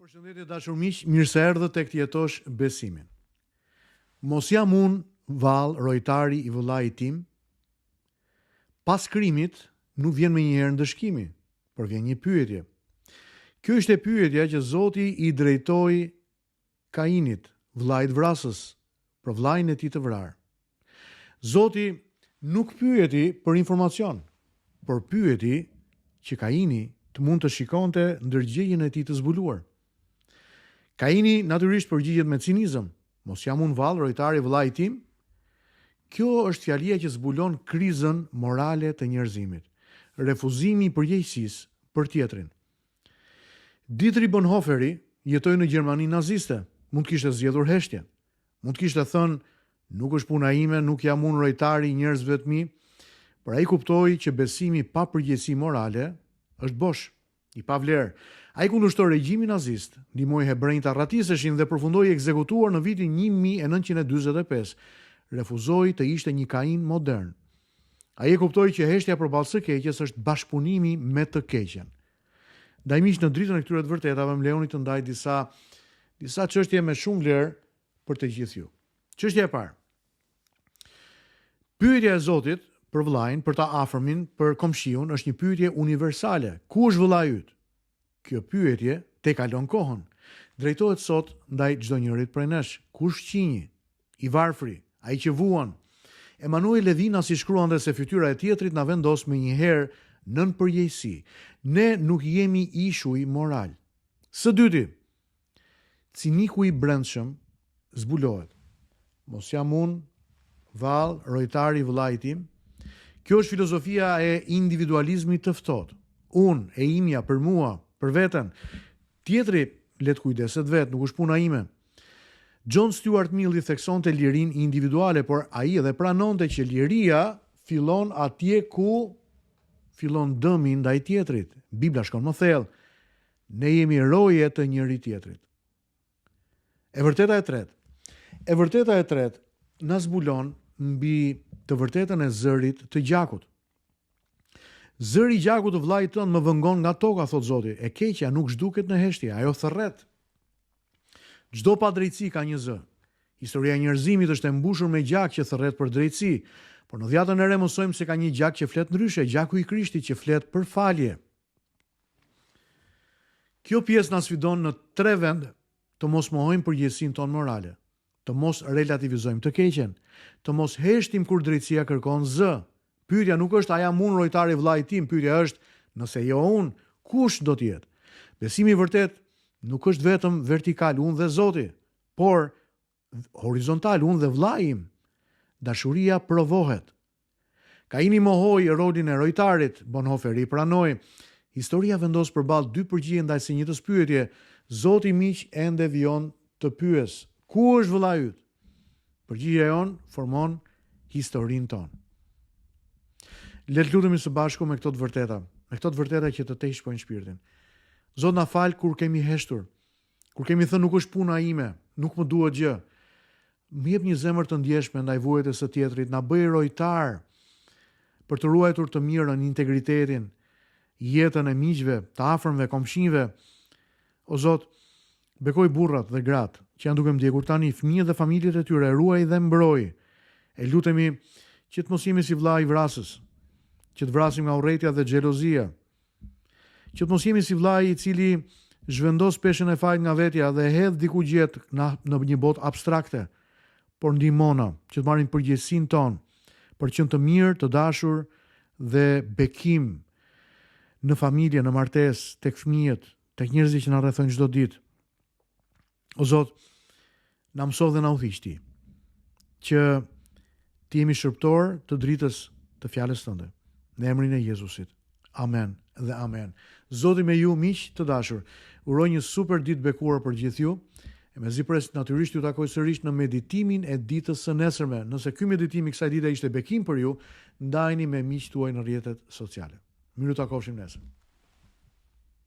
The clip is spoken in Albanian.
Përshëndetje dashur miq, mirë se erdhët tek Jetosh besimin. Mos jam unë vallë rojtari i vëllait tim. Pas krimit nuk vjen menjëherë ndëshkimi, por vjen një pyetje. Kjo është e pyetja që Zoti i drejtoi Kainit, vllait vrasës, për vllain e tij të vrarë. Zoti nuk pyeti për informacion, por pyeti që Kaini të mund të shikonte ndërgjegjen e tij të zbuluar. Kaini natyrisht përgjigjet me cinizëm. Mos jam unë vallë rojtari i vllait tim? Kjo është fjalia që zbulon krizën morale të njerëzimit, refuzimi i përgjegjësisë për tjetrin. Dietrich Bonhoefferi jetoi në Gjermani naziste, mund kishte zgjedhur heshtje. Mund kishte thënë, nuk është puna ime, nuk jam unë rojtari i njerëzve të mi, por ai kuptoi që besimi pa përgjegjësi morale është bosh, i pavlerë. Ai kundërshtoi regjimin nazist, ndihmoi hebrejt të arratiseshin dhe përfundoi ekzekutuar në vitin 1945. Refuzoi të ishte një Kain modern. Ai e kuptoi që heshtja përballë së keqes është bashkëpunimi me të keqen. Ndaj miq, në dritën e këtyre të vërtetave më lejoni të ndaj disa çështje me shumë vlerë për të gjithë ju. Çështja e parë. Pyetja e Zotit për vllain, për ta afërmin, për komshiun është një pyetje universale. Ku është vllai yt? Kjo pyetje te kalon kohën. Drejtohet sot ndaj çdo njërit prej nesh. Kush qinji? I varfri, ai që vuan. Emanuel Levina si shkruan dhe se fytyra e tjetrit na vendos me një herë nën përgjegjësi. Ne nuk jemi ishuj moral. Së dyti, ciniku i brendshëm zbulohet. Mos jam unë vallë rojtari i vllait tim. Kjo është filozofia e individualizmit të ftohtë. Unë, e imja, për mua, për veten. Tjetri le të kujdeset vet, nuk është puna ime. John Stuart Mill i theksonte lirinë individuale, por ai edhe pranonte që liria fillon atje ku fillon dëmi ndaj tjetrit. Bibla shkon më thellë. Ne jemi roje të njëri tjetrit. E vërteta e tretë na zbulon mbi të vërtetën e zërit të gjakut. Zëri i gjakut të vllait tënd më vëngon nga toka, thot Zoti. E keqja nuk zhduket në heshtje, ajo thërret. Çdo padrejtësi ka një zë. Historia e njerëzimit është e mbushur me gjak që thërret për drejtësi, por në Dhjetën e Re mësojmë se ka një gjak që flet ndryshe, gjaku i Krishtit që flet për falje. Kjo pjesë na sfidon në 3 vende: të mos mohojmë përgjegjësinë tonë morale, të mos relativizojmë të keqen, të mos heshtim kur drejtësia kërkon zë. Pyetja nuk është a jam unë rojtari i vllait tim, pyetja është nëse jo unë, kush do të jetë? Besimi i vërtet nuk është vetëm vertikal, unë dhe Zoti, por horizontal, unë dhe vllai im. Dashuria provohet. Kaini mohoi rolin e rojtarit, Bonhoefferi pranoi. Historia vendos përballë 2 përgjigje ndaj së njëjtës pyetje. Zoti miq ende vijon të pyes, ku është vllai yt? Përgjigjja jon formon historinë tonë. Le të lutemi së bashku me këto të vërteta që të tejshpojnë shpirtin. Zot na fal kur kemi heshtur, kur kemi thënë nuk është puna ime, nuk më duhet gjë. Më jep një zemër të ndjeshme ndaj vuajtjes së tjetrit, na bëj rojtar për të ruajtur të mirën, integritetin, jetën e miqve, të afërmve, komshinjve. O Zot, bekoj burrat dhe gratë që janë duke ndjekur tani, fëmijët dhe familjet e tyre, ruaj dhe mbroj. E lutemi që të mos jemi si vllai i vrasës, që të vrasim nga urrëtia dhe xhelozia, që të mos jemi si vllai i cili zhvendos peshën e fajt nga vetja dhe hedh diku gjet në një botë abstrakte, por ndihmona që të marrim përgjegjësinë tonë për qenë të mirë, të dashur dhe bekim në familje, në martesë, tek fëmijët, tek njerëzit që na rrethojnë çdo ditë. O Zot, na mëso dhe na udhëhiq Ti, që të jemi shërbëtor të dritës të fjalës Tënde. Në emrin e Jezusit. Amen dhe amen. Zoti me ju, miq të dashur. Uroj një super ditë bekuar për gjithë ju. E mezi pres natyrisht ju takoj sërish në meditimin e ditës së nesërme. Nëse ky meditim i kësaj dite ishte bekim për ju, ndajini me miqtë tuaj në rrjetet sociale. Miru takofshim nesër.